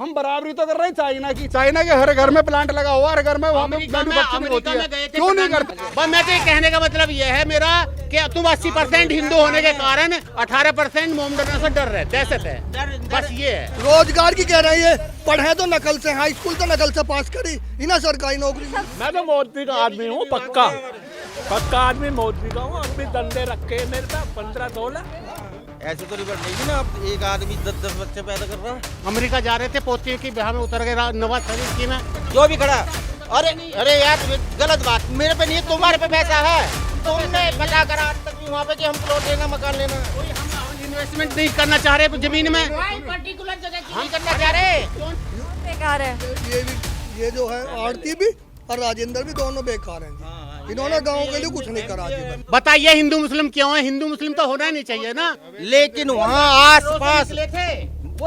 हम बराबरी तो कर रहे हैं चाइना की। चाइना के हर घर में प्लांट लगा हुआ, हर घर में वहाँ मैन्युफैक्चरिंग होती है, क्यों नहीं करते? बस मैं तो कहने का मतलब यह है मेरा कि तुम 80% हिंदू होने के कारण 18% मोमडनों से डर रहे, दहशत है, बस ये है। रोजगार की कह रही है, पढ़े तो नकल से, हाई स्कूल तो नकल से पास करी, इन्हें सरकारी नौकरी। मैं तो मोदी का आदमी हूँ, पक्का आदमी मोदी का हूँ। अब भी धंधे रखे मेरे पास 15-16। ऐसे तो रिवर्ट नहीं ना, अब एक आदमी 10-10 बच्चे पैदा कर रहा है। अमेरिका जा रहे थे, पोतियों की ब्याह में उतर गए नवाज शरीफ की में, जो भी खड़ा। अरे यार गलत बात, मेरे पे नहीं है, तुम्हारे पे पैसा है। तुमने बता कर आज तक वहाँ पे कि हम प्लॉट लेना, मकान लेना, कोई हम इन्वेस्टमेंट नहीं करना चाह रहे जमीन में, पर्टिकुलर जगह नहीं करना चाह रहे। बेकार है ये जो है आरती भी और राजेंद्र भी दोनों बेकार हैं जी। इन्होंने गाँव के लिए कुछ नहीं करा जी। बताइए हिंदू मुस्लिम क्यों है? हिंदू मुस्लिम तो होना नहीं चाहिए ना, लेकिन वहाँ आस पास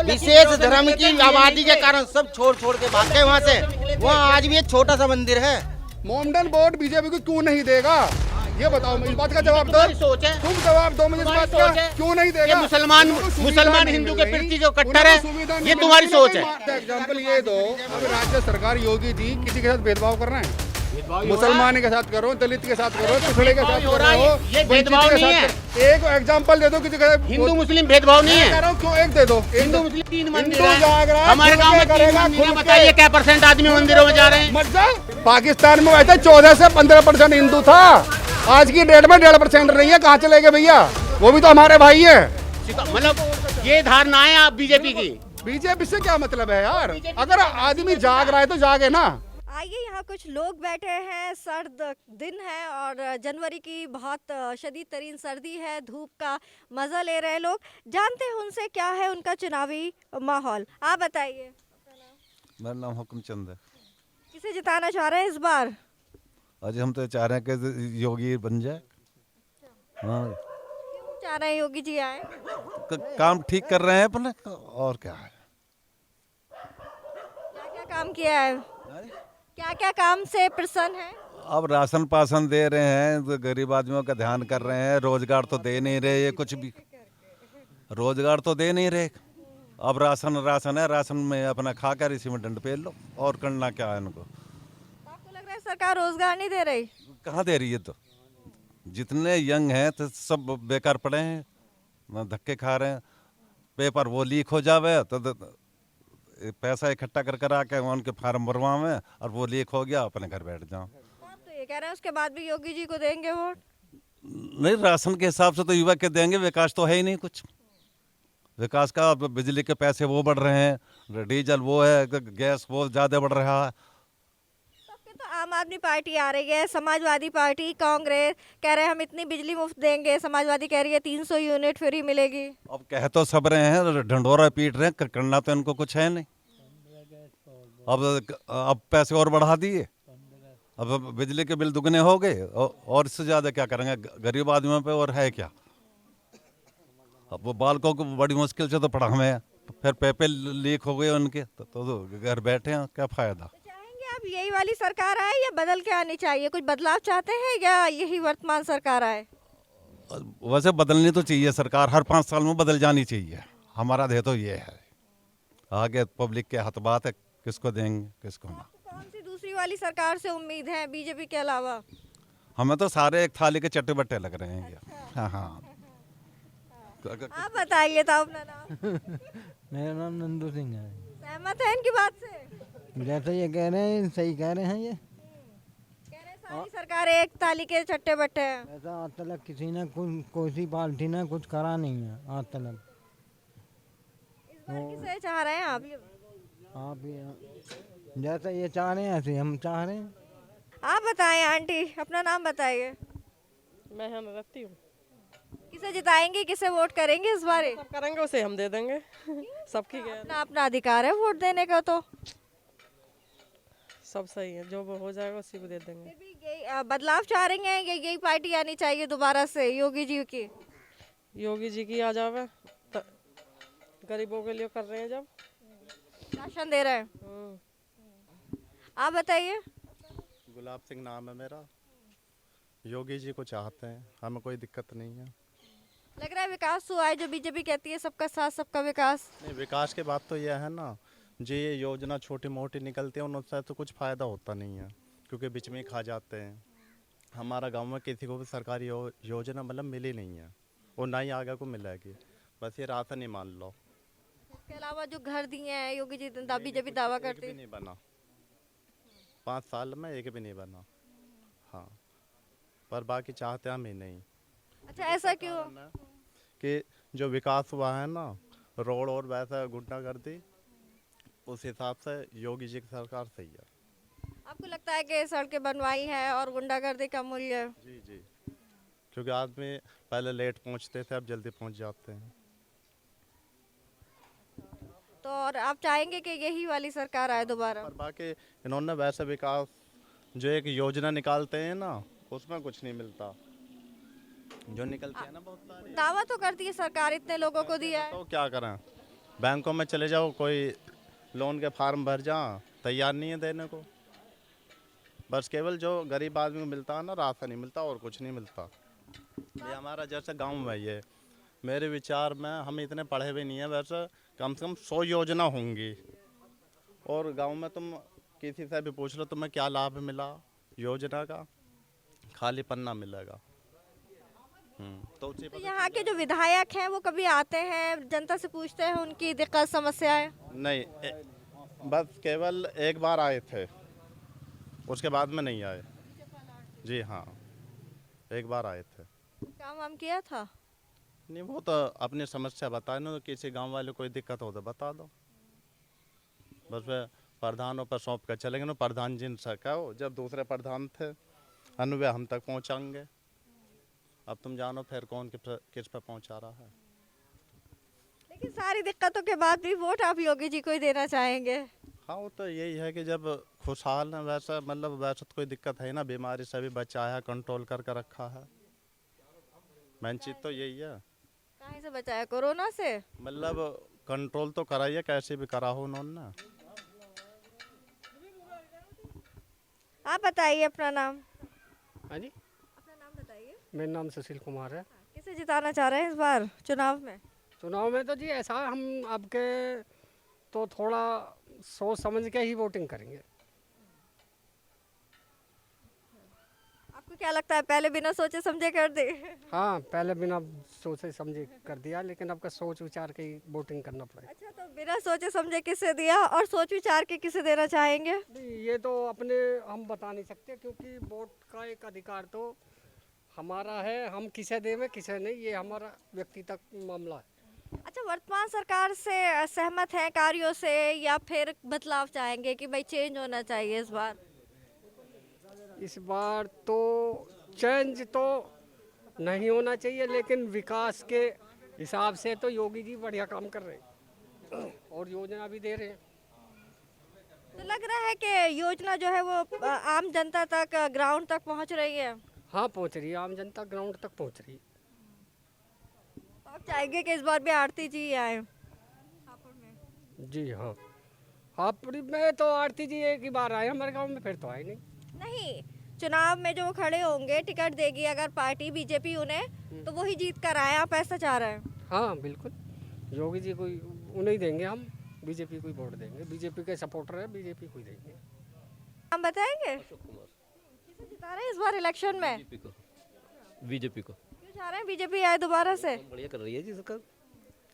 विशेष धर्म की आबादी के कारण सब छोड़ के भाग गए वहाँ से। वहाँ आज भी एक छोटा सा मंदिर है। मोमडन वोट बीजेपी को क्यों नहीं देगा, ये बताओ, इस बात का जवाब दो। सोच है, तुम जवाब दो मुझे इस बात का, क्यों नहीं देगा? मुसलमान हिंदू के प्रति जो कट्टर है, ये तुम्हारी सोच है। एग्जाम्पल ये दो, अब राज्य सरकार योगी जी किसी के साथ भेदभाव कर रहे हैं? मुसलमान के साथ करो, दलित के साथ करो, पिछड़े के साथ करो, ये भेदभाव नहीं है। एक एग्जाम्पल दे दो किसी का। हिंदू मुस्लिम भेदभाव नहीं है, क्यों एक दे दो? हिंदू मुस्लिम 3 मंदिर है हमारे गांव में, 3 मंदिर है। बताइए क्या % आदमी मंदिरों में जा रहे हैं? मत जाओ। पाकिस्तान में वैसे 14 से 15% हिंदू था, आज की डेट में 1.5% नहीं है। कहाँ चले गए भैया? वो भी तो हमारे भाई है। मतलब ये धारणा है आप बीजेपी की। बीजेपी से क्या मतलब है यार? अगर आदमी जाग रहा है तो जागे ना। आइए, यहाँ कुछ लोग बैठे हैं, सर्द दिन है और जनवरी की बहुत शदीद तरीन सर्दी है, धूप का मज़ा ले रहे हैं लोग। जानते हैं उनसे क्या है उनका चुनावी माहौल। आप बताइए। मेरा नाम हुक्म चंद है। किसे जिताना चाह रहे हैं इस बार? आज हम तो चाह रहे हैं कि योगी बन जाए। हाँ, क्यों चाह रहे हैं योगी जी आए? काम ठीक कर रहे हैं अपने, और क्या है। क्या क्या काम किया है? क्या क्या काम से प्रसन्न है? अब राशन पासन दे रहे हैं तो गरीब आदमियों का ध्यान कर रहे हैं। रोजगार तो दे नहीं रहे, ये कुछ भी रोजगार तो दे नहीं रहे। अब राशन है, राशन में अपना खाकर इसी में डंड पेल लो, और करना क्या है इनको। आपको लग रहा है सरकार रोजगार नहीं दे रही? कहाँ दे रही है? तो जितने यंग हैं तो सब बेकार पड़े हैं, धक्के खा रहे हैं। पेपर वो लीक हो जावे तो पैसा इकट्ठा कर आके उनके फार्म भरवावे, और वो लीक हो गया, अपने घर बैठ जाओ। आप तो ये कह रहे हैं उसके बाद भी योगी जी को देंगे वोट? नहीं, राशन के हिसाब से तो युवा के देंगे, विकास तो है ही नहीं कुछ। विकास का बिजली के पैसे वो बढ़ रहे हैं, डीजल वो है, गैस वो ज़्यादा बढ़ रहा है। तो आम आदमी पार्टी आ रही है, समाजवादी पार्टी, कांग्रेस कह रहे हैं हम इतनी बिजली मुफ्त देंगे, समाजवादी कह रही है 300 यूनिट फ्री मिलेगी। अब कह तो सब रहे हैं, ढंढोरा पीट रहे हैं, करना तो इनको कुछ है नहीं। अब पैसे और बढ़ा दिए, अब बिजली के बिल दुगने हो गए, और इससे ज़्यादा क्या करेंगे गरीब आदमियों पे, और है क्या। अब वो बालकों को बड़ी मुश्किल से तो पढ़ावे हैं, फिर पेपर लीक हो गए उनके, तो घर बैठे हैं, क्या फ़ायदा। अब यही वाली सरकार आए या बदल के आनी चाहिए? कुछ बदलाव चाहते हैं या यही वर्तमान सरकार आए? वैसे बदलनी तो चाहिए सरकार, हर 5 साल में बदल जानी चाहिए। हमारा ध्येय तो ये है, आगे पब्लिक के हाथ बात है, किसको देंगे किसको ना। कौन सी दूसरी वाली सरकार से उम्मीद है बीजेपी के अलावा? हमें तो सारे एक थाली के चट्टे बट्टे लग रहे हैं। हाँ हाँ, आप बताइए तो अपना नाम। मेरा नाम नंदू सिंह है। सहमत है इनकी बात से? जैसे ये कह रहे हैं सही कह रहे हैं। ये कह रहे हैं सारी सरकार एक थाली के चट्टे बट्टे हैं। ऐसा आज तक किसी ने कोई सी पार्टी ने कुछ करा नहीं है आज तक। इस बार किसे चाह रहे हैं आप? आप जैसा ये चाह रहे हैं ऐसे हम चाह रहे हैं। आप बताएं आंटी, अपना नाम बताइए। मैं हम रखती हूँ। किसे जिताएंगे, किसे वोट करेंगे इस बार? सब करेंगे उसे हम दे देंगे। सबकी अपना अपना अधिकार है वोट देने का, तो सब सही है, जो हो जाएगा उसी को दे देंगे। फिर भी यही बदलाव चाह रही हैं, यही पार्टी आनी चाहिए दोबारा से योगी जी की? योगी जी की आ जावे, गरीबों के लिए कर रहे हैं, जब राशन दे रहे हैं। आप बताइए। गुलाब सिंह नाम है मेरा। योगी जी को चाहते हैं, हमें कोई दिक्कत नहीं है। लग रहा है विकास हुआ है, जो बीजेपी कहती है सबका साथ सबका विकास। नहीं, विकास के बाद तो यह है ना, जी ये योजना छोटी मोटी निकलती है उनसे तो कुछ फ़ायदा होता नहीं है क्योंकि बीच में ही खा जाते हैं। हमारा गांव में किसी को भी सरकारी योजना मतलब मिली नहीं है और ना ही आगे को मिलेगी, बस ये राशन ही मान लो। इसके अलावा जो घर दिए हैं योगी जी ने बीजेपी दावा एक करती भी है। नहीं बना, 5 साल में एक भी नहीं बना। हाँ, पर बाकी चाहते हम ही नहीं अच्छा, ऐसा क्यों? कि जो विकास हुआ है ना, रोड और वैसा गुंडागर्दी, उस हिसाब से योगी जी की सरकार सही है। आपको लगता है कि सड़कें बनवाई है और गुंडागर्दी का मूल्य? जी जी, क्योंकि आदमी पहले लेट पहुंचते थे, अब जल्दी पहुंच जाते हैं। तो और आप चाहेंगे कि यही वाली सरकार आए दोबारा? पर बाकी इन्होंने वैसे विकास जो एक योजना निकालते हैं ना, उसमें कुछ नहीं मिलता। जो निकलती है ना बहुत सारी, दावा तो करती है सरकार, इतने लोगों को दिया है। तो क्या करें, बैंकों में चले जाओ, कोई लोन के फार्म भर जा, तैयार नहीं है देने को। बस केवल जो गरीब आदमी को मिलता है ना, राशन नहीं मिलता और कुछ नहीं मिलता। ये हमारा जैसे गांव में ये मेरे विचार में, हम इतने पढ़े भी नहीं है, वैसे कम से कम 100 योजना होंगी। और गांव में तुम किसी से भी पूछ लो तुम्हें क्या लाभ मिला योजना का, खाली पन्ना मिलेगा। तो यहाँ के जो विधायक हैं वो कभी आते हैं, जनता से पूछते हैं उनकी दिक्कत समस्याएं? नहीं, बस केवल एक बार आए थे, उसके बाद में नहीं आए। जी हाँ, एक बार आए थे। काम वाम किया था? नहीं, वो तो अपनी समस्या बताए ना, किसी गांव वाले कोई दिक्कत हो तो बता दो, बस वे प्रधानों पर सौंप कर चलेंगे ना। प्रधान जिन से कहो, जब दूसरे प्रधान थे अनुवे हम तक पहुंचाएंगे। अब तुम जानो फिर कौन किस पर पहुंचा रहा है। लेकिन सारी दिक्कतों के बाद भी वोट आप योगी जी को ही देना चाहेंगे? हाँ, वो तो यही है कि जब खुशहाल है, वैसा मतलब वैसा तो कोई दिक्कत है ना, बीमारी से भी बचा है, कंट्रोल करके रखा है। मेन चीज़ तो यही है। कहाँ से बचाया? कोरोना से? मतलब कंट्रोल तो करा ही है, कैसे भी करा हो उन्होंने। आप बताइए अपना नाम। हाँ जी, अपना नाम बताइए। मेरा नाम सुशील कुमार है। किसे जिताना चाह रहे हैं इस बार चुनाव में? चुनाव में तो जी ऐसा हम आपके तो थोड़ा सोच समझ के ही वोटिंग करेंगे। आपको क्या लगता है, पहले बिना सोचे समझे कर दे? हाँ, पहले बिना सोचे समझे कर दिया, लेकिन आपका सोच विचार के ही वोटिंग करना पड़ेगा। अच्छा, तो बिना सोचे समझे किसे दिया और सोच विचार के किसे देना चाहेंगे? ये तो अपने हम बता नहीं सकते, क्योंकि वोट का एक अधिकार तो हमारा है, हम किसे देवें किसे नहीं, ये हमारा व्यक्तिगत मामला है। अच्छा, वर्तमान सरकार से सहमत हैं कार्यों से, या फिर बदलाव चाहेंगे कि भाई चेंज होना चाहिए इस बार? इस बार तो चेंज तो नहीं होना चाहिए, लेकिन विकास के हिसाब से तो योगी जी बढ़िया काम कर रहे हैं और योजना भी दे रहे हैं। तो लग रहा है कि योजना जो है वो आम जनता तक, ग्राउंड तक पहुंच रही है? हाँ, पहुंच रही है, आम जनता ग्राउंड तक पहुंच रही है। आप चाहेंगे कि इस बार भी आरती जी आए हापुड़ में? जी हाँ, हापुड़ में तो आरती जी एक ही बार आए हमारे गांव में, फिर तो आए नहीं। नहीं, चुनाव में जो खड़े होंगे, टिकट देगी अगर पार्टी बीजेपी उन्हें, तो वही जीत कर आए, आप ऐसा चाह रहे हैं? हाँ बिल्कुल, योगी जी को उन्हें देंगे हम, बीजेपी को ही वोट देंगे, बीजेपी के सपोर्टर है, बीजेपी को ही देंगे। हम बताएंगे किसे जिता रहे हैं इस बार इलेक्शन में? बीजेपी को। क्यों चाह रहे हैं बीजेपी आए दोबारा से? बढ़िया कर रही है जी सरकार,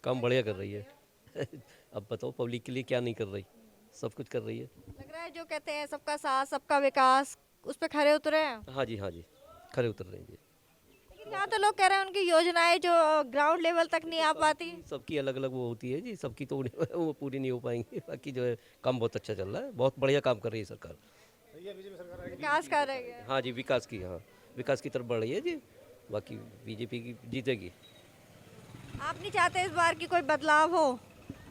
काम बढ़िया कर रही है। अब बताओ पब्लिक के लिए क्या नहीं कर रही, सब कुछ कर रही है। लग रहा है जो कहते हैं सबका साथ सबका विकास, उस पर खरे उतरे हैं। हाँ जी, हाँ जी, खरे उतर रहे हैं जी। लेकिन यहाँ तो लोग कह रहे हैं उनकी योजनाएं जो ग्राउंड लेवल तक नहीं आ पाती। सबकी अलग अलग वो होती है जी, सबकी तो वो पूरी नहीं हो पाएंगी। बाकी जो है काम बहुत अच्छा चल रहा है, बहुत बढ़िया काम कर रही है सरकार, विकास कर रही है। हाँ जी, विकास की, हाँ विकास की तरफ बढ़ रही है जी। बाकी बीजेपी की जीतेगी। आप नहीं चाहते इस बार की कोई बदलाव हो?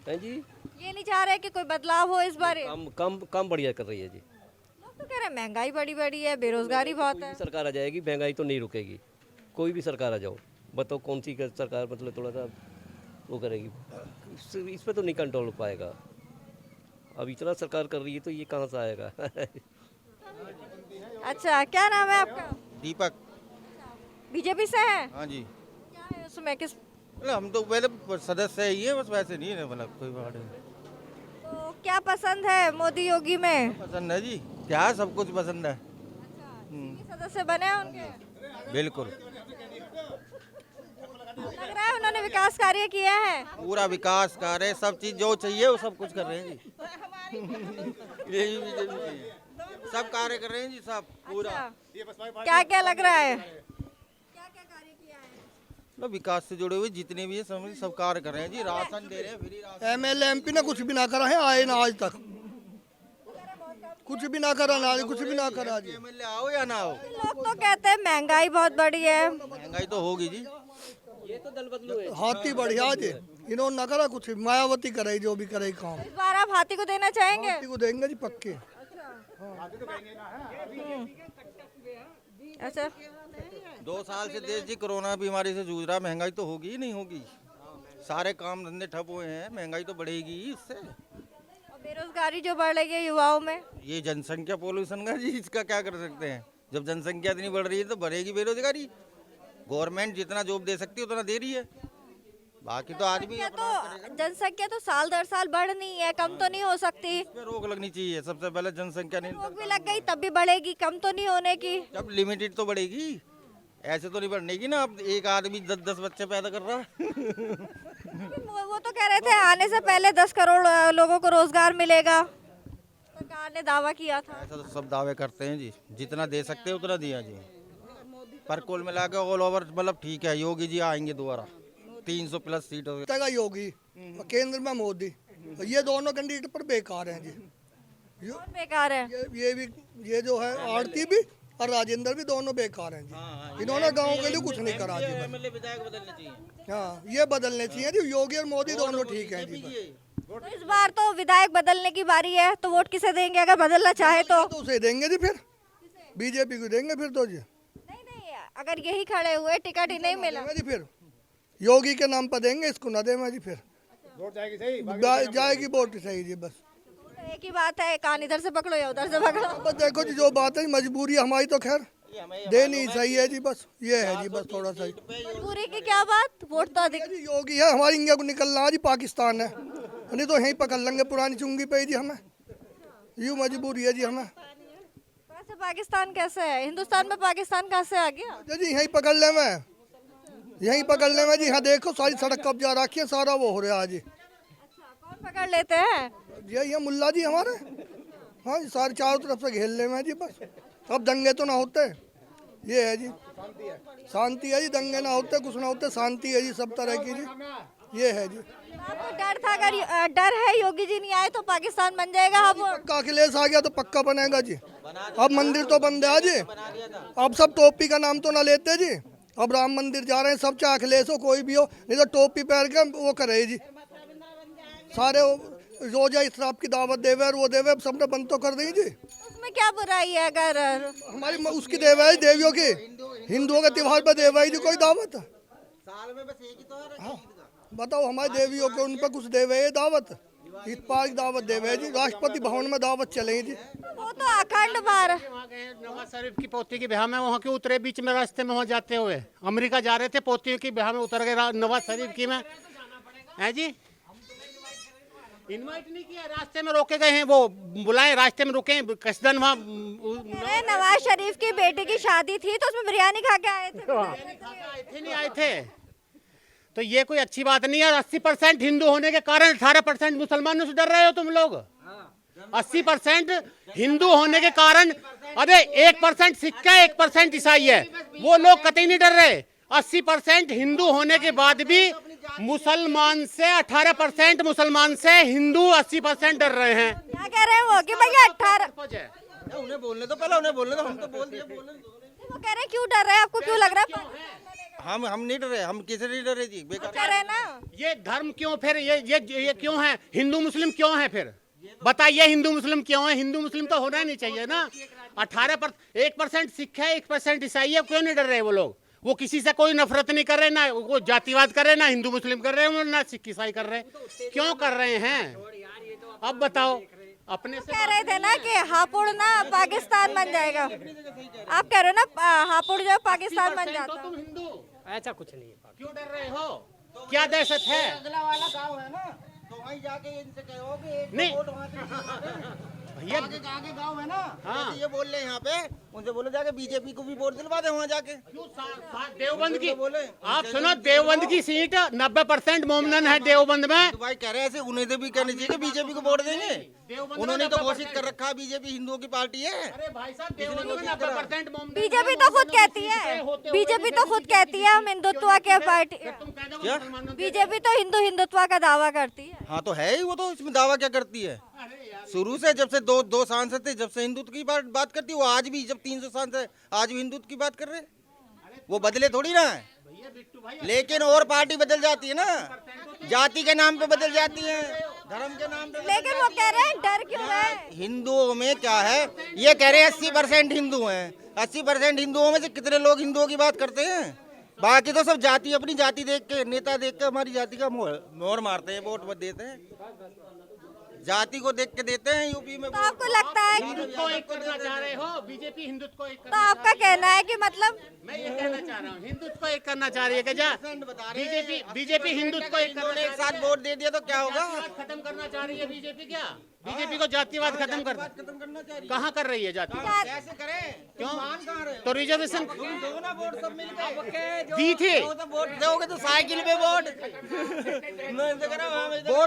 हैं जी, ये नहीं चाह रहे कि कोई बदलाव हो इस बार? काम बढ़िया कर रही है जी। लोग तो कह रहे हैं महंगाई बड़ी बड़ी है, बेरोजगारी बहुत है। सरकार आ जाएगी, महंगाई तो नहीं रुकेगी, कोई भी सरकार आ जाओ, बताओ कौन सी सरकार मतलब थोड़ा सा वो करेगी, इस पर तो नहीं कंट्रोल हो पाएगा। अब इतना सरकार कर रही है तो ये कहाँ से आएगा। अच्छा, क्या नाम है आपका? दीपक। बीजेपी से हैं? हाँ जी। क्या है उसमें, किस? हम तो पहले सदस्य ही है, बस वैसे नहीं है, मतलब कोई बात नहीं। तो क्या पसंद है मोदी योगी में? पसंद है जी, क्या सब कुछ पसंद है। सदस्य बने हैं उनके? बिल्कुल, लग रहा है उन्होंने विकास कार्य किया है? पूरा विकास कार्य, सब चीज जो चाहिए वो सब कुछ कर रहे हैं जी। यही बीजेपी चाहिए, सब कार्य कर रहे हैं जी, सब पूरा। क्या क्या लग रहा है? मतलब विकास से जुड़े हुए जितने भी हैं सब कार्य कर रहे हैं जी, राशन दे रहे हैं, फ्री राशन। MLA MP ने कुछ भी ना करा है, आए ना आज तक कुछ भी ना करा, ना कुछ भी ना करा जी। MLA आओ या ना आओ, लोग तो कहते हैं महंगाई बहुत बढ़ी है। महंगाई तो होगी जी, ये तो दल बदलू है। हाथी बढ़िया जी, इन्होंने ना करा कुछ, मायावती करे जो भी करे काम। इस बार आप हाथी को देना चाहेंगे? हाथी को देंगे जी पक्के। अच्छा, 2 साल से देश जी कोरोना बीमारी से जूझ रहा, महंगाई तो होगी ही नहीं होगी, सारे काम धंधे ठप हुए हैं, महंगाई तो बढ़ेगी ही इससे। और बेरोजगारी जो बढ़ रही है युवाओं में? ये जनसंख्या पॉल्यूशन का जी, इसका क्या कर सकते हैं, जब जनसंख्या इतनी बढ़ रही है तो बढ़ेगी बेरोजगारी। गवर्नमेंट जितना जॉब दे सकती है उतना दे रही है, बाकी तो आदमी जनसंख्या तो साल दर साल बढ़नी है, कम तो नहीं हो सकती। इसमें रोक लगनी चाहिए, सबसे पहले जनसंख्या नहीं, रोक भी लग गई तब भी बढ़ेगी, कम तो नहीं होने की। जब लिमिटेड तो बढ़ेगी, ऐसे तो नहीं बढ़ने की ना। अब एक आदमी 10-10 बच्चे पैदा कर रहा है। वो तो कह रहे थे आने से पहले 10 करोड़ लोगों को रोजगार मिलेगा, सरकार ने दावा किया था। ऐसा तो सब दावे करते हैं जी, जितना दे सकते हैं उतना दिया जी, पर कुल मिला के ऑल ओवर मतलब ठीक है। योगी जी आएंगे दोबारा, 300 प्लस सीट हो गई योगी, केंद्र में मोदी, ये दोनों कैंडिडेट पर बेकार हैं जी। कौन बेकार है? ये भी, ये जो है आरती भी और राजेंद्र भी दोनों बेकार हैं जी। इन्होंने गांव के लिए कुछ नहीं करा जी। विधायक बदलने चाहिए, हाँ ये बदलने चाहिए जी, योगी और मोदी दोनों ठीक हैं जी। तो इस बार तो विधायक बदलने की बारी है, तो वोट किसे देंगे अगर बदलना चाहे तो? उसे देंगे जी, फिर बीजेपी को देंगे फिर तो जी। नहीं, अगर यही खड़े हुए टिकट ही नहीं मिला जी, फिर योगी के नाम पर देंगे, इसको ना देंगे जी, फिर वोट जाएगी सही, जाएगी वोट सही जी। बस एक ही बात है, कान इधर से पकड़ो या उधर से पकड़ो। बस देखो जी, जो बात है मजबूरी हमारी तो खैर देनी सही है जी, बस ये है जी, बस थोड़ा सा। मजबूरी की क्या बात, वोट तो अधिक योगी है, हमारी इंडिया को निकलना है जी, पाकिस्तान है, नहीं तो यहीं पकड़ लेंगे पुरानी चुंगी पे जी, हमें यूँ मजबूरी है जी हमें। वैसे पाकिस्तान कैसे है, हिंदुस्तान में पाकिस्तान कहाँ से आ गया जी? यहीं पकड़ ले मैं, यहीं पकड़ ले मैं जी। हाँ देखो सारी सड़क कब्जा रखी है, सारा वो हो रहा है जी। कौन पकड़ लेते हैं? ये मुल्ला जी हमारे, हाँ जी, सारे चारों तरफ से घेर ले मैं जी, बस अब दंगे तो ना होते, ये है जी, शांति है जी, दंगे ना होते, कुछ ना होते, शांति है जी सब तरह की जी, ये है जी। आपको डर था, अगर डर है योगी जी नहीं आए तो पाकिस्तान बन जाएगा? अब पक्का अखिलेश आ गया तो पक्का बनेगा जी। अब मंदिर तो बंद है जी, अब सब टोपी का नाम तो ना लेते जी, अब राम मंदिर जा रहे हैं सब, चाहे अखिलेश हो कोई भी हो, नहीं तो टोपी पहन के वो करे जी, सारे रोजा इसराफ की दावत देवे और वो देवे, सबने बंद तो कर दी जी। उसमें क्या बुराई है? अगर हमारी उसकी देवा है देवियों की, हिंदुओं के त्योहार पर देवा है जी कोई दावत? साल में बस एक ही त्योहार है। बताओ, हमारी देवियों के उन पर कुछ देवे है दावत, इस पार दावत देवे जी, राष्ट्रपति भवन में दावत चलेगी जी। वो तो अखंड बार नवाज शरीफ की पोती के ब्याह में वहाँ के उतरे, बीच में रास्ते में वहाँ जाते हुए अमेरिका जा रहे थे, पोतियों की ब्याह में उतर गए नवाज शरीफ की में, है जी। इनवाइट नहीं किया, रास्ते में रोके गए हैं, वो बुलाए, रास्ते में रुके कसदन वहाँ। नवाज शरीफ की बेटी की शादी थी तो उसमें बिरयानी खा के आए थे, नहीं आए थे, तो ये कोई अच्छी बात नहीं है। 80% हिंदू होने के कारण 18% मुसलमानों से डर रहे हो तुम लोग। 80% हिंदू होने के कारण, अरे 1% सिख है, 1% ईसाई है, वो लोग कतई नहीं डर रहे। 80% हिंदू होने के बाद भी मुसलमान से 18% मुसलमान से हिंदू 80% डर रहे हैं। क्या कह रहे हैं वो कि भैया 18? उन्हें बोलने तो पहले, उन्हें बोलने तो, हम तो बोल दिए, वो कह रहे हैं क्यों डर रहे हैं, आपको क्यों लग रहा है? हम नहीं डरे, हम किसी नहीं डरे जी, बेकार कह रहे ना। ये धर्म क्यों फिर, ये क्यों है, हिंदू मुस्लिम क्यों है फिर बताइए, हिंदू मुस्लिम क्यों है? हिंदू मुस्लिम तो होना नहीं चाहिए ना। 1% सिख है, 1% ईसाई है, क्यों नहीं डर रहे वो लोग? वो किसी से कोई नफरत नहीं कर रहे, ना वो जातिवाद कर रहे, ना हिंदू मुस्लिम कर रहे हैं, ना सिख ईसाई कर रहे हैं, क्यों कर रहे हैं? अब बताओ, अपने से कह रहे थे ना कि हापुड़ ना पाकिस्तान बन जाएगा, आप कह रहे हो ना हापुड़ जो पाकिस्तान बन जाता। तुम हिंदू ऐसा कुछ नहीं है। क्यों डर रहे हो? क्या दहशत है? अगला वाला गाँव है ना, तो वहीं जाके इनसे कहोगे नहीं। भैया आगे गांव है ना, हाँ। ये बोल रहे हैं यहाँ पे, उनसे बोलो जाके बीजेपी को भी वोट दिलवा दे वहाँ जाके। देवबंद की आप सुनो, देवबंद की सीट 90% मोमनन है देवबंद में। तो भाई कह रहे हैं उन्हें तो भी कहना चाहिए कि बीजेपी को वोट देंगे। उन्होंने तो घोषित कर रखा है बीजेपी हिंदुओं की पार्टी है। अरे भाई साहब, देवबंद में 90% मोमनन। बीजेपी तो खुद कहती है, बीजेपी तो खुद कहती है हम हिंदुत्व के पार्टी, बीजेपी तो हिंदुत्व का दावा करती है। हाँ तो है ही, वो तो इसमें दावा क्या करती है शुरू से, जब से दो सांसद थे, जब से हिंदुत्व की बात करती है वो, आज भी जब 300 सांसद आज भी हिंदुत्व की बात कर रहे हैं। वो बदले थोड़ी ना है, लेकिन और पार्टी बदल जाती है ना, जाति के नाम पे बदल जाती है, धर्म के नाम पे। लेकिन वो कह रहे हैं डर क्यों है? हिंदुओं में क्या है, ये कह रहे हैं 80% हिंदू हैं। 80% हिंदुओं में से कितने लोग हिंदुओं की बात करते हैं? बाकी तो सब जाति, अपनी जाति देख के, नेता देख के हमारी जाति का मोहर मारते हैं, वोट देते हैं, जाति को देख के देते हैं यूपी में। तो आपको लगता है हिंदुत्व को एक करना चाह रहे हो, बीजेपी हिंदुत्व को एक तो आपका कहना है कि मतलब मैं ये कहना चाह रहा हूँ, हिंदुत्व को एक करना चाह रही है क्या? बीजेपी हिंदुत्व को एक साथ वोट दे दिया तो क्या होगा? खत्म करना चाह रही है बीजेपी क्या? बीजेपी को जातिवाद खत्म करना चाहिए। कहाँ कर रही है जातिवाद? कैसे करें? क्यों? तो रिजर्वेशन दी थी, वोट दोगे तो साइकिल पे वोट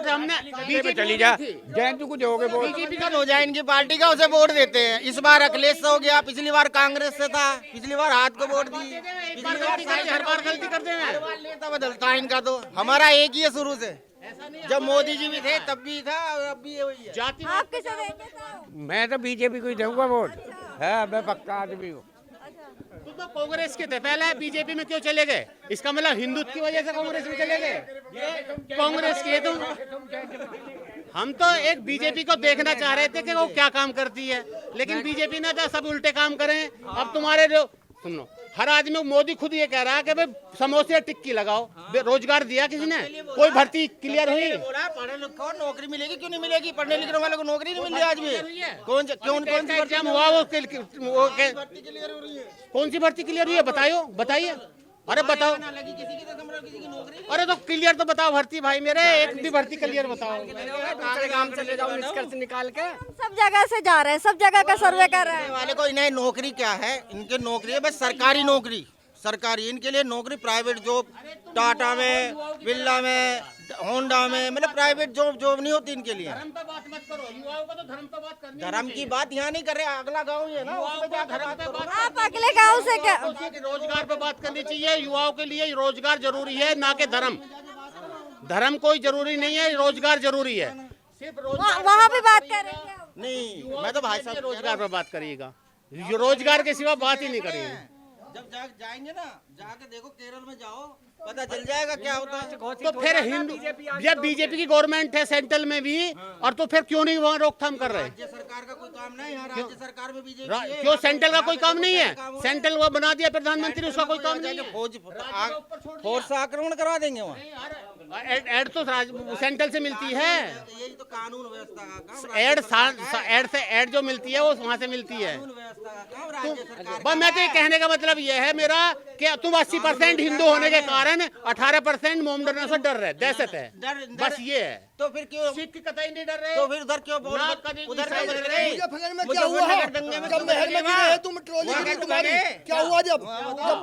हमने बीजेपी चली जा, जयंती को दोगे वोट। बीजेपी का हो जाए इनकी पार्टी का, उसे वोट देते हैं। इस बार अखिलेश से हो गया, पिछली बार कांग्रेस से था, पिछली बार हाथ को वोट दी, हर बार गलती करते हैं। नेता बदलता है इनका, तो हमारा एक ही है शुरू से, जब मोदी जी भी थे तब भी था और अब भी वही है। आप किसे देंगे? तो मैं तो बीजेपी को ही दूंगा वोट। है, मैं पक्का आदमी हूँ। तो कांग्रेस के थे पहले, बीजेपी में क्यों चले गए? इसका मतलब हिंदुत्व की वजह से कांग्रेस में चले गए? कांग्रेस के तुम, हम तो एक बीजेपी को देखना चाह रहे थे कि वो क्या काम करती है, लेकिन बीजेपी ने तो सब उल्टे काम करे। अब तुम्हारे जो सुनो, हर आदमी, मोदी खुद ये कह रहा है कि भाई समोसे टिक्की लगाओ, रोजगार दिया किसी ने? कोई भर्ती क्लियर हुई? पढ़े लिखो नौकरी मिलेगी, क्यों नहीं मिलेगी? पढ़ने लिखने वालों को नौकरी नहीं मिल रही आज भी। कौन सी एग्जाम हुआ कौन सी भर्ती क्लियर हुई है? बताइए। अरे बताओ, अरे तो क्लियर तो बताओ भर्ती भाई मेरे, एक भी भर्ती क्लियर बताओ। काम चले जाओ निष्कर्ष निकाल के। सब जगह से जा रहे हैं, सब जगह का सर्वे कर रहे हैं। वाले को इन्हें नौकरी क्या है? इनके नौकरी है बस सरकारी नौकरी, सरकारी। इनके लिए नौकरी प्राइवेट जॉब, टाटा में, बिरला में, होंडा में, मतलब प्राइवेट जॉब नहीं होती इनके लिए। धर्म पे बात मत करो, युवाओं को तो धर्म पे बात करनी। धर्म की बात यहाँ नहीं कर रहे, अगला गाँव ही है ना, उसमें क्या धर्म पे बात। आप अगले गांव से क्या? रोजगार पे बात करनी चाहिए। युवाओं के लिए रोजगार जरूरी है, ना कि धर्म। धर्म कोई जरूरी नहीं है, रोजगार जरूरी है। सिर्फ वहाँ भी बात करेंगे? नहीं, मैं तो भाई साहब रोजगार पे बात करिएगा, रोजगार के सिवा बात ही नहीं करिएगा। जब जाएंगे ना, जाके देखो केरल में जाओ, पता चल जाएगा क्या होता है। तो फिर हिंदू, जब बीजेपी की गवर्नमेंट है सेंट्रल में भी, और तो फिर क्यों नहीं वहाँ रोकथाम कर रहे? राज्य सरकार का कोई काम नहीं है, राज्य सरकार में बीजेपी है। क्यों सेंट्रल का कोई काम नहीं है? सेंट्रल वो बना दिया प्रधानमंत्री, उसका कोई काम नहीं है। फोर्स आक्रमण करवा देंगे वहाँ। एड तो सेंट्रल से मिलती है, यही तो कानून व्यवस्था का काम। एड जो मिलती है वो वहाँ से मिलती है। बस मैं तो ये कहने का मतलब ये है मेरा कि तुम 80% हिंदू होने के कारण 18% मोमडनों से डर रहे, दहशत है, बस ये है। तो फिर क्यों सिख कतई नहीं डर रहे? तो फिर उधर क्यों उधर मुजफ्फरनगर में क्या हुआ है? जब नहर में गिरे तुम, ट्रॉली गिरी तुम्हारी, क्या हुआ? जब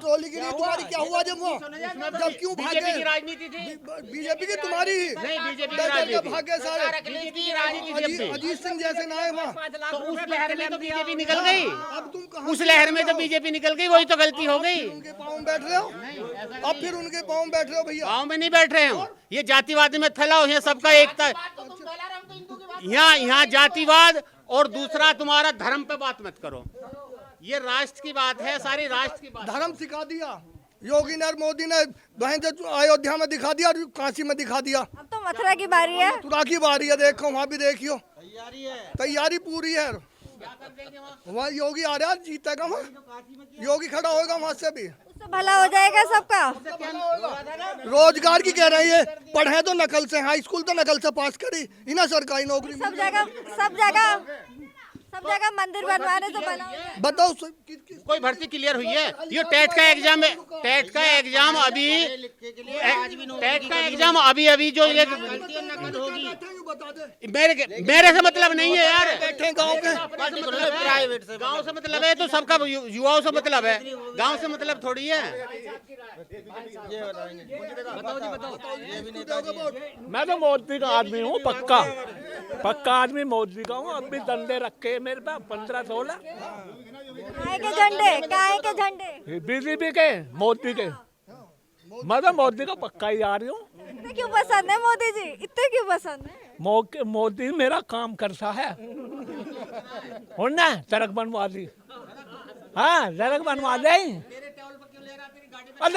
ट्रॉली गिरी तुम्हारी क्या हुआ? जब वो जब क्यों भागे? बीजेपी की राजनीति थी, बीजेपी की तुम्हारी ही नहीं बीजेपी की डर के राजनीति, भागे सारे। अजीत सिंह जैसे ना है वहाँ। तो उस लहर में तो बीजेपी निकल गई, अब तुम कहाँ उस लहर में तो बीजेपी निकल गई, वही तो गलती हो गई। उनके पाँव में बैठ रहे हो? अब फिर उनके पाँव में बैठ रहे हो भैया? गाँव में नहीं बैठ रहे हम, ये जातिवाद में फैलाओ, यहाँ सबका एकता। यहाँ जातिवाद और दूसरा तुम्हारा धर्म पे बात मत करो। ये राष्ट्र की बात है, सारी राष्ट्र की बात। धर्म सिखा दिया योगी ने और मोदी ने, अयोध्या में दिखा दिया और काशी में दिखा दिया। अब तो मथुरा की बारी है। मथुरा की बारी है, देखो वहाँ भी देखियो, तैयारी पूरी है। वहाँ योगी आ रहा है, जीतेगा वहाँ, योगी खड़ा होगा वहाँ से भी, उससे भला हो जाएगा सबका। रोजगार की कह रही है, पढ़े तो नकल से, हाई स्कूल तो नकल से पास करी, इन्हें सरकारी नौकरी सब जगह मंदिर बनवाने से भला हो जाएगा। बताओ कोई भर्ती क्लियर हुई है? ये टेट का एग्जाम है, टेट का एग्जाम अभी, टेट का एग्जाम अभी जो ये मेरे से मतलब नहीं है यार, गांव से मतलब है तो सबका युवाओं से मतलब है, गांव से मतलब थोड़ी है। मैं तो मोदी का आदमी हूँ, पक्का पक्का आदमी मोदी का हूँ। अब भी डंडे रखे मेरे पास 15-16। काय के झंडे, काय के झंडे? बीजेपी के, मोदी के। मैं तो मोदी का पक्का ही आ रही हूँ। इतने क्यों पसंद है मोदी जी, इतने क्यों पसंद है? मोदी मेरा काम करता है और ना सड़क बनवा दी, हाँ सड़क बनवा दे। अब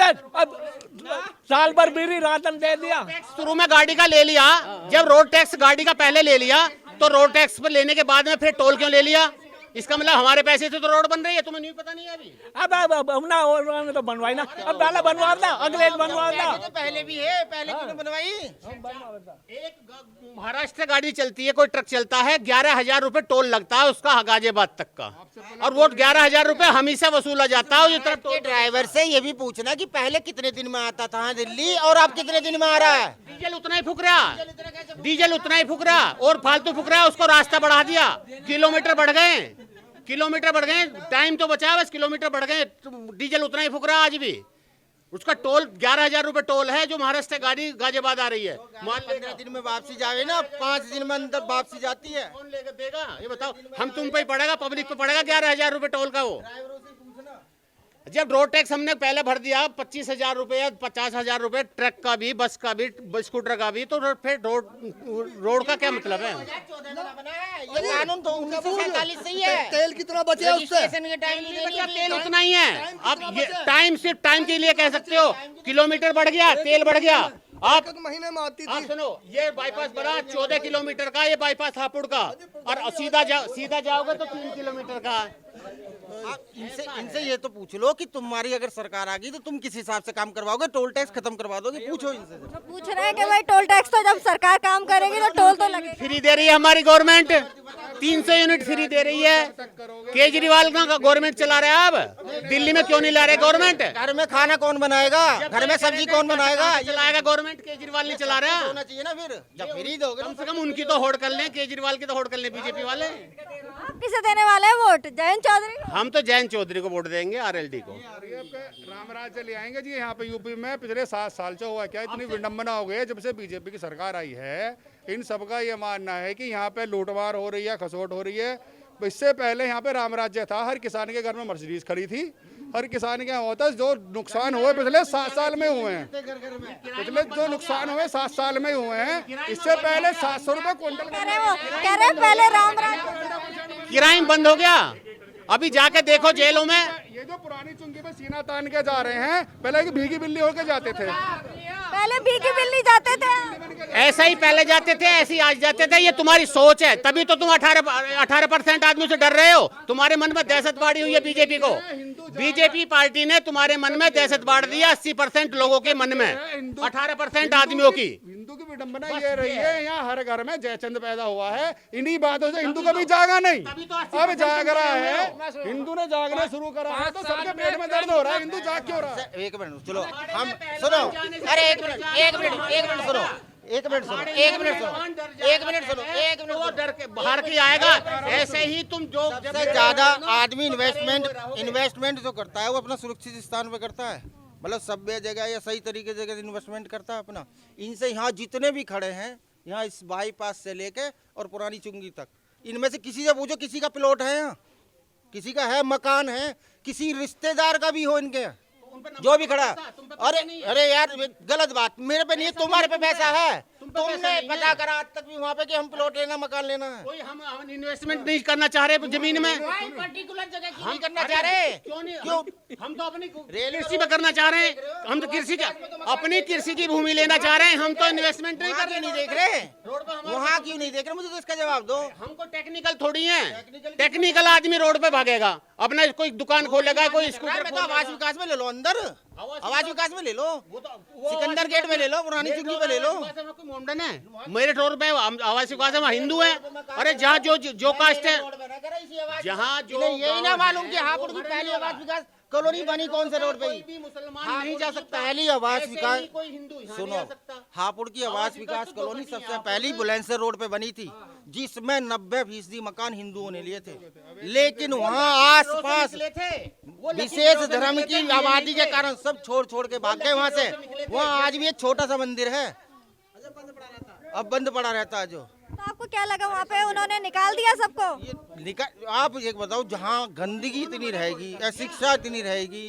साल भर बीरी राशन दे दिया। शुरू में गाड़ी का ले लिया, जब रोड टैक्स गाड़ी का पहले ले लिया तो रोड टैक्स पर लेने के बाद में फिर टोल क्यों ले लिया? इसका मतलब हमारे पैसे से तो रोड बन रही है, तुम्हें नहीं पता नहीं है अभी? अब ना और तो बनवाई ना, अब पहले बनवा था, अगले बनवा था। पहले भी है, पहले क्यों बनवाई? एक महाराष्ट्र से गाड़ी चलती है, कोई ट्रक चलता है, 11,000 रुपए टोल लगता है उसका गाजियाबाद तक का, और वो 11,000 रुपए हम ही से वसूला जाता है। ये ड्राइवर से ये भी पूछना कि पहले कितने दिन में आता था दिल्ली और अब कितने दिन में आ रहा है? डीजल उतना ही फूक रहा, डीजल उतना ही फूक रहा और फालतू फूक रहा है। उसको रास्ता बढ़ा दिया, किलोमीटर बढ़ गए, किलोमीटर बढ़ गए, टाइम तो बचा, बस किलोमीटर बढ़ गए, डीजल उतना ही फूक रहा आज भी। उसका टोल 11,000 रुपए टोल है जो महाराष्ट्र से गाड़ी गाजियाबाद आ रही है। मान 15 दिन में वापसी जावे ना, 5 दिन में अंदर वापसी जाती है। कौन लेकर देगा ये बताओ? हम तुम पे ही पड़ेगा, पब्लिक पे पड़ेगा 11,000 रुपए टोल का। वो जब रोड टैक्स हमने पहले भर दिया 25,000 रुपए, 50,000 रुपए ट्रक का भी, बस का भी, स्कूटर का भी, तो फिर रोड का क्या मतलब है? ये कानून तो 1947 से ही है। तेल कितना बचे उससे? तेल उतना ही है। आप ये टाइम सिर्फ टाइम के लिए कह सकते हो, किलोमीटर बढ़ गया, तेल बढ़ गया। आप महीने में आती आप सुनो, ये बाईपास बना 14 किलोमीटर का, ये बाईपास हापुड़ का, और सीधा जाओगे तो 3 किलोमीटर का। इनसे ये तो पूछ लो कि तुम्हारी अगर सरकार आ गई तो तुम किस हिसाब से काम करवाओगे? टोल टैक्स खत्म करवा दोगे? पूछो इनसे। पूछ रहे हैं कि भाई टोल टैक्स तो जब सरकार काम करेगी तो टोल तो लगेगा। फ्री दे रही है हमारी गवर्नमेंट, 300 यूनिट फ्री दे रही है। केजरीवाल का गवर्नमेंट चला रहा है, अब दिल्ली में क्यों नहीं ला रहे गवर्नमेंट? घर में खाना कौन बनाएगा? घर में सब्जी कौन बनाएगा? चलाएगा गवर्नमेंट, केजरीवाल नहीं चला रहा। होना चाहिए ना फिर, जब फ्री दोगे कम से कम उनकी तो होड़ कर लें, केजरीवाल की तो होड़ कर लें बीजेपी वाले। आप किसे देने वाले हैं वोट? जयंत चौधरी? हम तो जयंत चौधरी को वोट देंगे, RLD को। राम राज्य ले आएंगे जी यहाँ पे यूपी में। पिछले 7 साल से हुआ क्या, इतनी विडम्बना हो गई है जब से बीजेपी की सरकार आई है। इन सबका ये मानना है कि यहाँ पे लूटमार हो रही है, खसोट हो रही है। इससे पहले यहाँ पे राम राज्य था, हर किसान के घर में मर्सिडीज खड़ी थी, हर किसान के यहाँ होता है। जो नुकसान हुए पिछले 7 साल में हुए हैं, पिछले जो नुकसान हुए 7 साल में हुए हैं। इससे पहले 700 रुपए क्विंटल कह रहे पहले राम राज्य क्राइम बंद हो गया। अभी जाके देखो जेलों में, ये जो पुरानी चुंगी पे सीना तान के जा रहे हैं, पहले की भीगी बिल्ली होके जाते थे। पहले भीगी बिल्ली जाते थे, ऐसा ही पहले जाते थे, ऐसे ही आज जाते थे। ये तुम्हारी सोच है, तभी तो तुम 18% आदमी से डर रहे हो। तुम्हारे मन में दहशत बाड़ी हुई है बीजेपी को। बीजेपी पार्टी ने तुम्हारे मन में दहशत बाढ़ दिया 80% लोगों के मन में, 18% आदमियों की। हिंदू की विडंबना ये रही है, यहाँ हर घर में जयचंद पैदा हुआ है। इन्हीं बातों से हिंदू कभी जागा नहीं, अब जाग रहा है। हिंदू ने जागना शुरू करा है तो सबके पेट में दर्द हो रहा है। हिंदू जाग क्यों रहा है? 1 मिनट चलो, हम सुनो, अरे 1 मिनट सुनो, 1 मिनट सुनो, डर के बाहर के आएगा। ऐसे ही तुम जो सबसे ज्यादा आदमी इन्वेस्टमेंट जो करता है वो अपना सुरक्षित स्थान पे करता है, मतलब सभ्य जगह या सही तरीके जगह इन्वेस्टमेंट करता है अपना। इनसे यहाँ जितने भी खड़े हैं, यहाँ इस बाईपास से लेके और पुरानी चुंगी तक, इनमें से किसी से पूछो किसी का प्लॉट है यहाँ, किसी का है, मकान है, किसी रिश्तेदार का भी हो इनके, जो भी खड़ा। अरे यार गलत बात, मेरे पे नहीं है, तुम्हारे पे पैसा है। तुमने पता करा आज तक भी वहाँ पे कि हम प्लॉट लेना, मकान लेना है। कोई हम इन्वेस्टमेंट नहीं करना चाह रहे जमीन में, पर्टिकुलर जगह नहीं करना चाह रहे। क्यों? हम तो अपनी कृषि पे करना चाह रहे हैं। हम तो कृषि का अपनी कृषि की भूमि लेना चाह रहे हैं। हम तो इन्वेस्टमेंट नहीं कर रहे, नहीं देख रहे वहाँ क्यों नहीं देख रहे? मुझे तो इसका जवाब दो। हमको टेक्निकल थोड़ी है, टेक्निकल आदमी रोड पे भागेगा, अपना कोई दुकान खोलेगा, कोई स्कूटर। आवास विकास में ले लो, अंदर आवास विकास में ले लो, सिकंदर गेट में ले लो, पुरानी चुंगी में ले लो। है मेरे रोड पे आवास विकास में हिंदू है। अरे जहाँ जो कास्ट है, जहाँ जो यही ना मालूम कि हापुड़ की पहली आवास विकास कॉलोनी बनी कौन से रोड पे ही? भी मुसलमान नहीं जा सकता। पहली आवास ऐसे ही विकास कोई हिंदू यहाँ नहीं सुनो, आ सकता। हापुड़ की आवास विकास कॉलोनी सबसे पहली बुलंदशहर रोड पे बनी थी, जिसमें 90% मकान हिंदुओं ने लिए थे, लेकिन वहाँ आसपास विशेष धर्म की आबादी के कारण सब छोड़ छोड़ के भाग गए वहाँ से। वहाँ आज भी एक छोटा सा मंदिर है, अब बंद पड़ा रहता है। जो तो आपको क्या लगा वहाँ पे उन्होंने निकाल दिया सबको? आप एक बताओ, जहाँ गंदगी इतनी रहेगी, अशिक्षा इतनी रहेगी,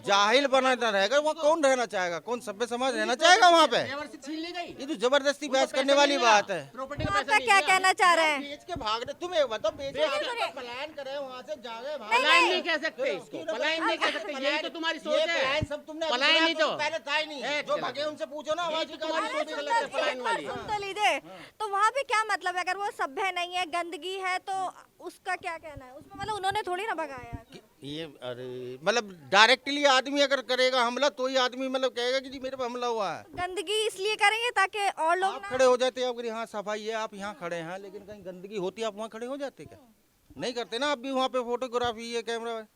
जाहिल बना रहेगा, वहाँ कौन रहना चाहेगा? कौन सभ्य समाज रहना चाहेगा वहाँ पे? ये तो जबरदस्ती बहस करने वाली बात है। आपका क्या कहना चाह रहे हैं? बेच के भागने, तुम एक बताओ, पलायन करे वहाँ से जागे पलायन नहीं कह सकते इसको, पलायन नहीं कह सकते, यही तो तुम्हारी सोच है। पलायन सब तुमने पलायन नहीं तो पहले था ही नहीं, जो भागे उनसे पूछो ना। आवाज सुन तो लीजिए, तो वहाँ पे क्या मतलब है? अगर वो सभ्य नहीं है, गंदगी है, तो उसका क्या कहना है? उसमें मतलब उन्होंने थोड़ी ना भगाया। ये अरे मतलब डायरेक्टली आदमी अगर करेगा हमला तो ही आदमी मतलब कहेगा कि जी मेरे पे हमला हुआ है। गंदगी इसलिए करेंगे ताकि और लोग आप खड़े हो जाते हैं, यहाँ सफाई है, आप यहाँ खड़े हैं, लेकिन कहीं गंदगी होती है आप वहाँ खड़े हो जाते क्या? नहीं करते ना। आप भी वहाँ पे फोटोग्राफी है, कैमरा है,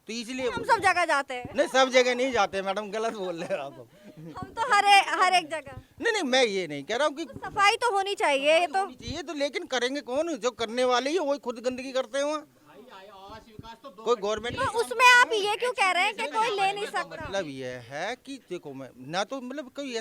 तो इसलिए हम सब जगह जाते हैं। नहीं, सब जगह नहीं जाते मैडम, गलत बोल रहे हो आप। हम तो हर एक जगह। नहीं, मैं ये नहीं कह रहा हूँ कि सफाई तो होनी चाहिए, ये तो चाहिए तो, लेकिन करेंगे कौन? जो करने वाले ही वही खुद गंदगी करते हैं वहाँ। कोई गवर्नमेंट तो उसमें आप ये क्यों कह रहे हैं कि कोई ले नहीं सकता? मतलब ये है कि देखो, मैं ना तो मतलब कोई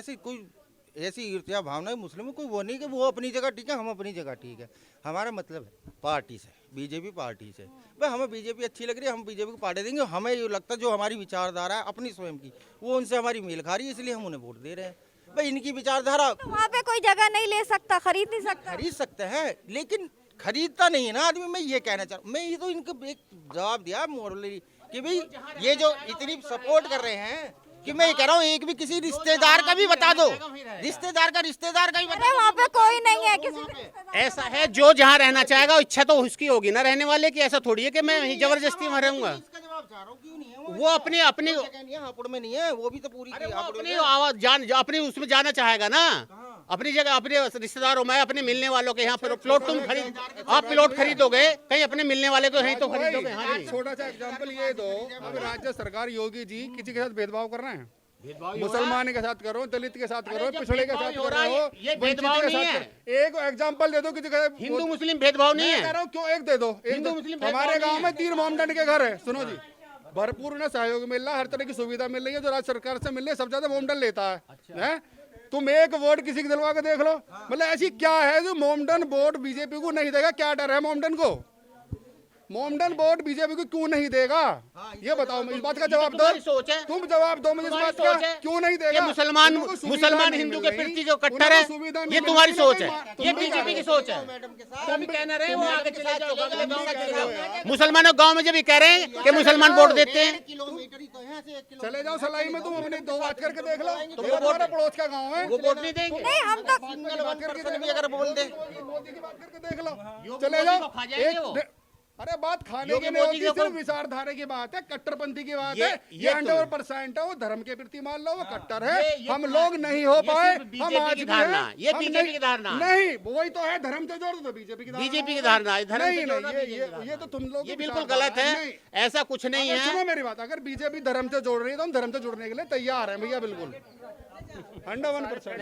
ऐसी ईर्ष्या भावना है मुस्लिम में, कोई वो नहीं कि वो अपनी जगह ठीक है, हम अपनी जगह ठीक है। हमारा मतलब है पार्टी से, बीजेपी पार्टी से, भाई हमें बीजेपी अच्छी लग रही है, हम बीजेपी को पार्टी देंगे। हमें ये लगता है जो हमारी विचारधारा है अपनी स्वयं की, वो उनसे हमारी मेल खा रही है, इसलिए हम उन्हें वोट दे रहे हैं। भाई इनकी विचारधारा तो वहाँ पे कोई जगह नहीं ले सकता, खरीद नहीं सकता? खरीद सकते हैं, लेकिन खरीदता नहीं है ना आदमी। मैं ये कहना चाह रहा हूँ, मैं ये तो इनको एक जवाब दिया मोरली कि भाई ये जो इतनी सपोर्ट कर रहे हैं, कि मैं ये कह रहा हूँ एक भी किसी रिश्तेदार का भी बता दो, रिश्तेदार का भी बता दो। वहाँ पे कोई नहीं है किसी। ऐसा है, जो जहाँ रहना चाहेगा इच्छा तो उसकी होगी ना रहने वाले की। ऐसा थोड़ी है कि मैं जबरदस्ती वहाँ रहूंगा। इसका जवाब चाह रहा हूँ, क्यों नहीं है वो अपनी हापुड़ में नहीं है, वो भी तो पूरी अपनी आवाज अपनी उसमें जाना चाहेगा ना, अपनी जगह, अपने रिश्तेदारों में, अपने मिलने वालों के यहाँ पर प्लॉट तुम खरीद, आप प्लॉट खरीदोगे कहीं अपने मिलने वाले को यहीं तो खरीदोगे। हाँ जी, छोटा सा एग्जांपल ये दो, अब राज्य सरकार योगी जी किसी के साथ भेदभाव कर रहे हैं? मुसलमान के साथ करो, दलित के साथ करो, पिछड़े के साथ करो, ये भेदभाव नहीं है। एक एग्जांपल दे दो किसी का। हिंदू मुस्लिम भेदभाव नहीं है। कह रहा हूँ क्यों, एक दे दो। हमारे गाँव में 3 मोमडन के घर है, सुनो जी, भरपूर ना सहयोग मिल रहा है, हर तरह की सुविधा मिल रही है, जो राज्य सरकार से मिल रही है, सब ज्यादा मोमडन लेता है। तुम एक वोट किसी की दिलवा के देख लो, मतलब ऐसी क्या है जो मोमडन वोट बीजेपी को नहीं देगा? क्या डर है मोमडन को? मोमडन वोट बीजेपी को क्यों नहीं देगा? ये बताओ, इस बात का जवाब दो। तुम जवाब दो मुझे इस बात का, क्यों नहीं देगा? मुसलमान हिंदू के प्रति जो कट्टर है, ये तुम्हारी सोच है, ये बीजेपी की सोच है। तुम कहना रहे हो आगे चले जाओ, अगले गाँव में चले जाओ। मुसलमानों गाँव में जब ये कह रहे हैं कि मुसलमान वोट देते हैं, चले जाओ सलाई में, तुम अपनी 2 बात करके देख लो। तुम्हारा पड़ोस का गाँव है, वो वोट नहीं देंगे। नहीं, हम तो बात करके अगर बोल दे, मोदी की बात करके देख लो, चले जाओ। अरे बात खाने की नहीं होती, सिर्फ विचारधारा की बात है, कट्टरपंथी की बात है। ये 100% है, वो धर्म के प्रति मान लो वो कट्टर है। हम लोग नहीं हो पाए, हम आज भी हैं। ये बीजेपी की धारणा नहीं, वही तो है, धर्म से जोड़ दो बीजेपी की धारणा। बीजेपी की धारणा ये तो तुम लोग ये बिल्कुल गलत है, ऐसा कुछ नहीं है। सुनो मेरी बात, अगर बीजेपी धर्म से जोड़ रही है तो हम धर्म से जुड़ने के लिए तैयार हैं भैया, बिल्कुल 101%।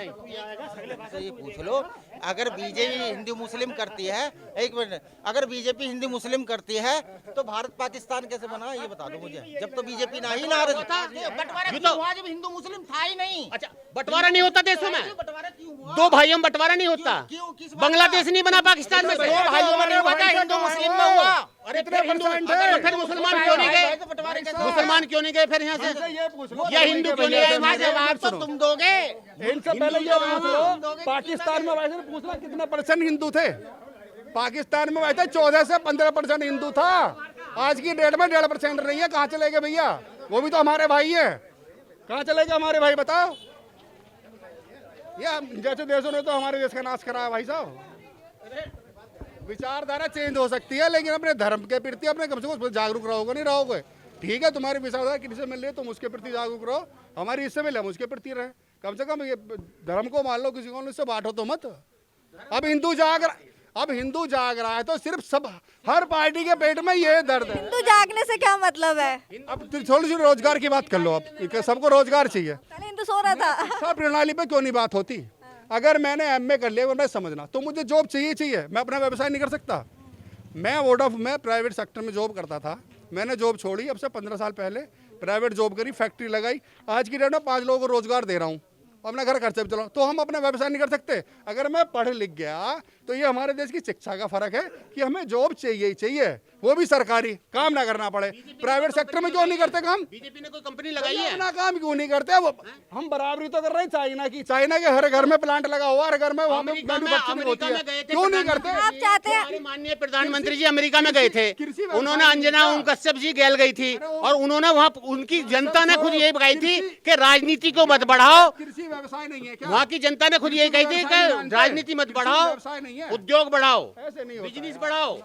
ये पूछ लो, अगर बीजेपी हिंदू मुस्लिम करती है, एक मिनट, अगर बीजेपी हिंदू मुस्लिम करती है तो भारत पाकिस्तान कैसे बना, ये बता दो मुझे। जब तो बीजेपी ना ही ना बंटवारा जब हिंदू मुस्लिम था ही नहीं। अच्छा, बंटवारा नहीं होता देशों में? 2 भाइयों में बंटवारा नहीं होता? बांग्लादेश नहीं बना पाकिस्तान में? 2 भाइयों में नहीं हुआ था, हिंदू मुस्लिम में हुआ। अरे फिर मुसलमान क्यों नहीं गए? मुसलमान क्यों नहीं गए फिर यहाँ से? या हिंदू क्यों नहीं गए? जवाब तो तुम दोगे। इनसे पहले ये पूछ लो, पाकिस्तान में वैसे पूछना कितना % हिंदू थे? पाकिस्तान में वैसे 14 से 15% हिंदू था, आज की डेट में 1.5% रही है। कहाँ चले गए भैया? वो भी तो हमारे भाई है, कहाँ चले गए हमारे भाई बताओ? ये जैसे देशों ने तो हमारे देश का नाश करा है भाई साहब। विचारधारा चेंज हो सकती है, लेकिन अपने धर्म के प्रति अपने कम से कम जागरूक रहोगे, नहीं रहोगे? ठीक है, तुम्हारी विचारधारा किसी से मिल रही है, तुम उसके प्रति जागरूक रहो, हमारी इससे मिले हम उसके प्रति रहे। कम से कम ये धर्म को मान लो, किसी को इससे बांटो तो मत। अब हिंदू जाग अब हिंदू जाग रहा है तो सिर्फ सब हर पार्टी के पेट में ये दर्द है। हिंदू जागने से क्या मतलब है? अब थोड़ी सी रोजगार की बात कर लो। अब सबको रोजगार चाहिए। पहले हिंदू सो रहा था। शिक्षा प्रणाली पे क्यों नहीं बात होती? अगर मैंने एमए कर लिया, मैं समझना तो मुझे जॉब चाहिए। मैं अपना व्यवसाय नहीं कर सकता? मैं प्राइवेट सेक्टर में जॉब करता था, मैंने जॉब छोड़ी। अब से 15 साल पहले प्राइवेट जॉब करी, फैक्ट्री लगाई। आज की डेट में 5 लोगों को रोजगार दे रहा हूँ, अपना घर खर्चे पे चलाऊं। तो हम अपना व्यवसाय नहीं कर सकते? अगर मैं पढ़ लिख गया तो ये हमारे देश की शिक्षा का फर्क है कि हमें जॉब चाहिए ही चाहिए, वो भी सरकारी, काम ना करना पड़े। प्राइवेट सेक्टर में क्यों नहीं करते काम? बीजेपी ने कोई कंपनी लगाई है? अपना काम क्यों नहीं करते? वो हम बराबरी तो कर रहे हैं चाइना की। चाइना के हर घर में प्लांट लगा हुआ, हर घर में वहाँ पे मैन्युफैक्चरिंग होती है। क्यों नहीं करते? आप चाहते हैं? हमारे माननीय प्रधानमंत्री जी अमेरिका में गए थे, उन्होंने अंजना ओम कश्यप जी गैल गई थी और उन्होंने वहाँ उनकी जनता ने खुद यही कही थी कि राजनीति को मत बढ़ाओ। कृषि व्यवसाय नहीं है क्या? वहाँ की जनता ने खुद यही कही थी कि राजनीति मत बढ़ाओ, व्यवसाय नहीं है, उद्योग बढ़ाओ, ऐसे नहीं होता बिजनेस बढ़ाओ।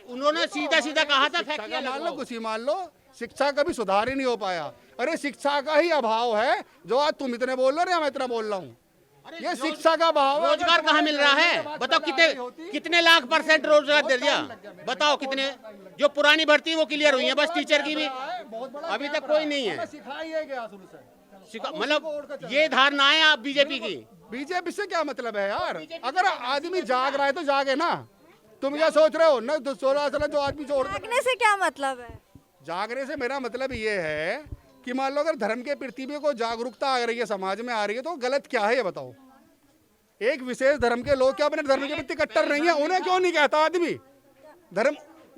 उन्होंने सीधा सीधा कहा था फैक्ट्री मान लो, कुछ ही मान लो। शिक्षा का भी सुधार ही नहीं हो पाया। अरे शिक्षा का ही अभाव है जो आज तुम इतने बोल रहे हो, मैं इतना बोल रहा हूँ। ये शिक्षा का अभाव है। रोजगार कहाँ मिल रहा है? बताओ कितने लाख % रोजगार दे दिया? बताओ कितने? जो पुरानी भर्ती वो क्लियर हुई है, बस टीचर की भी अभी तक कोई नहीं है। सिखाइए गया शुरू से। मतलब ये धारणा है आप बीजेपी की। बीजेपी से क्या मतलब है यार? अगर आदमी जाग रहा है तो जागे ना। तुम क्या सोच रहे हो? न 16 साल जो आदमी छोड़, जागने से क्या मतलब है? जागने से मेरा मतलब ये है कि मान लो अगर धर्म के प्रति भी कोई जागरूकता आ रही है, समाज में आ रही है, तो गलत क्या है ये बताओ? एक विशेष धर्म के लोग क्या अपने धर्म के प्रति कट्टर नहीं है? उन्हें क्यों नहीं कहता आदमी?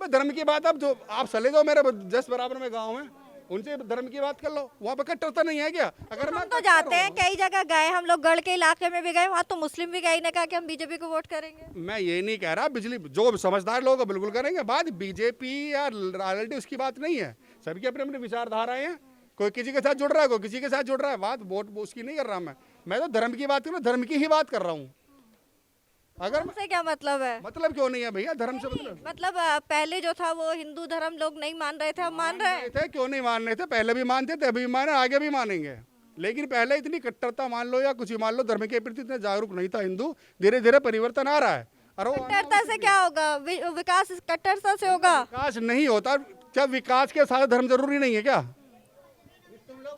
धर्म की बात अब जो आप चले जाओ मेरे जस्ट बराबर में गाँव है, उनसे धर्म की बात कर लो, वहाँ पे कट्टरता नहीं है क्या? अगर हम तो जाते हैं, कई जगह गए हम लोग, गढ़ के इलाके में भी गए, वहाँ तो मुस्लिम भी गए ने कहा कि हम बीजेपी को वोट करेंगे। मैं ये नहीं कह रहा, बिजली जो समझदार लोग बिल्कुल करेंगे। बात बीजेपी या राजनीति उसकी बात नहीं है। सबकी अपने अपने विचारधाराएं हैं, कोई किसी के साथ जुड़ रहा है, कोई किसी के साथ जुड़ रहा है। बात वोट उसकी नहीं कर रहा मैं तो धर्म की बात कर रहा हूँ, धर्म की ही बात कर रहा हूँ। अगर से क्या मतलब है? मतलब क्यों नहीं है भैया? धर्म से मतलब पहले जो था वो हिंदू धर्म लोग नहीं मान रहे थे, अब मान रहे थे। क्यों नहीं मान रहे थे? पहले भी मानते थे, अभी भी माने, आगे भी मानेंगे। लेकिन पहले इतनी कट्टरता मान लो या कुछ ही मान लो, धर्म के प्रति इतना जागरूक नहीं था हिंदू। धीरे धीरे परिवर्तन आ रहा है। कट्टरता से क्या होगा? विकास कट्टरता से होगा? विकास नहीं होता। क्या विकास के साथ धर्म जरूरी नहीं है क्या?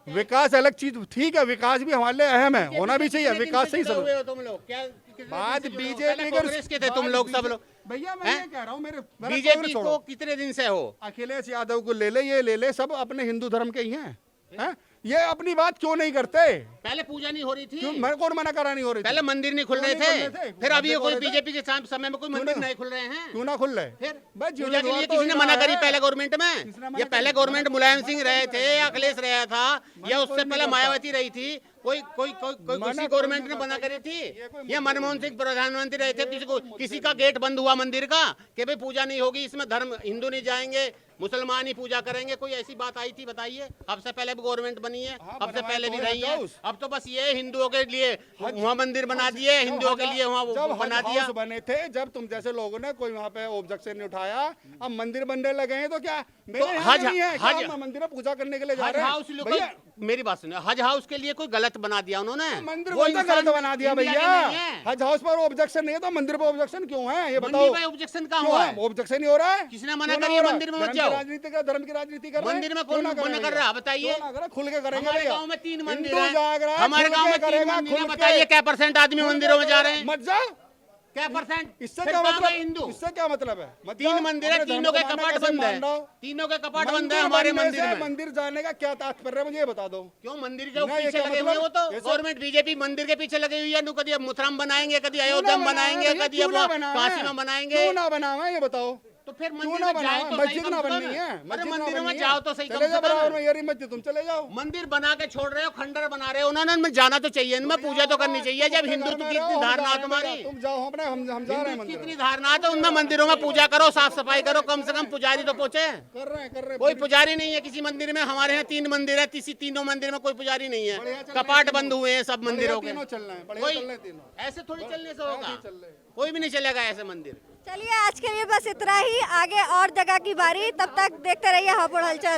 विकास अलग चीज, ठीक है, विकास भी हमारे लिए अहम है, होना भी चाहिए। विकास सही सब तुम लोग क्या बात बीजेपी कांग्रेस के थे तुम लोग, सब लोग। भैया मैं ये कह रहा हूँ, मेरे बीजेपी को कितने दिन से हो? अखिलेश यादव को ले ले, ये ले ले, सब अपने हिंदू धर्म के ही हैं। ये अपनी बात क्यों नहीं करते? पहले पूजा नहीं हो रही थी? क्यों? मैं कौन मना करा नहीं हो रही? पहले मंदिर नहीं खुल रहे थे, फिर अभी कोई बीजेपी के समय में कोई मंदिर नहीं खुल रहे हैं? क्यों ना खुल रहे? फिर पूजा के लिए किसी ने मना करी पहले गवर्नमेंट में? ये पहले गवर्नमेंट मुलायम सिंह रहे थे या अखिलेश रहा था या उससे पहले मायावती रही थी? कोई किसी गवर्नमेंट ने बना करी थी? या मनमोहन सिंह प्रधानमंत्री रहे थे, किसी का गेट बंद हुआ मंदिर का कि भाई पूजा नहीं होगी, इसमें धर्म हिंदू नहीं जाएंगे, मुसलमान ही पूजा करेंगे? कोई ऐसी बात आई थी? बताइए। अब से पहले भी गवर्नमेंट बनी है, अब से पहले भी रही है। अब तो बस ये हिंदुओं के लिए वहाँ मंदिर बना दिए, हिंदुओं के लिए वहाँ बना दिया। बने थे जब तुम जैसे लोगों ने कोई वहाँ पे ऑब्जेक्शन नहीं उठाया, अब मंदिर बनने लगे हैं तो क्या हज मंदिर में पूजा करने के लिए जा रहे हैं? मेरी बात सुनिए, हज हाउस के लिए कोई गलत बना दिया उन्होंने? मंदिर को गलत बना दिया भैया। हज हाउस पर ऑब्जेक्शन नहीं है तो मंदिर पर ऑब्जेक्शन क्यों है? ये बताओ। ऑब्जेक्शन कहाँ हुआ है? ऑब्जेक्शन नहीं हो रहा है। किसने मना करी है मंदिर में मत जाओ? राजनीति का, धर्म की राजनीति कर रहे हैं। मंदिर में कौन मना कर रहा है? बताइए। खुल के करेंगे। हमारे गाँव में 3 मंदिर है, हमारे गाँव में 3 मंदिर है। बताइए क्या % आदमी मंदिरों में जा रहे हैं? मत जाओ। क्या %? इससे क्या मतलब? हिंदू, इससे क्या मतलब है? 3 मंदिर है, तीनों के कपाट बंद है। तीनों के कपाट बंद है हमारे मंदिर में। मंदिर जाने का क्या तात्पर्य है मुझे ये बता दो। क्यों मंदिर के पीछे लगे हुए? वो तो गवर्नमेंट बीजेपी मंदिर के पीछे लगे हुई है। कभी मथुरा बनाएंगे, कभी अयोध्या में बनाएंगे, कभी काशी में बनाएंगे। क्यों ना बनावा ये बताओ? तो फिर मंदिर में जाओ तो मस्जिद ना बननी है। मंदिर में जाओ तो सही। चले जाओ बराबर में, ये मस्जिद तुम चले जाओ। मंदिर बना के छोड़ रहे हो, खंडर बना रहे हो। उन्होंने जाना तो चाहिए, इनमें पूजा तो करनी चाहिए। जब हिंदुत्व की इतनी धारणा तुम्हारी, तुम जाओ अपने, हम जा रहे हैं मंदिर। इतनी धारणा तो उनमें मंदिरों में पूजा करो, साफ सफाई करो, कम से कम पुजारी तो पहुंचे। कर रहे हैं। कोई पुजारी नहीं है किसी मंदिर में। हमारे यहाँ 3 मंदिर है, तीनों मंदिर में कोई पुजारी नहीं है, कपाट बंद हुए हैं सब मंदिरों के। ऐसे थोड़ी चलने से होगा, कोई भी नहीं चलेगा ऐसे मंदिर। चलिए आज के लिए बस इतना ही, आगे और जगह की बारी। तब तक देखते रहिए हापुड़ हलचल।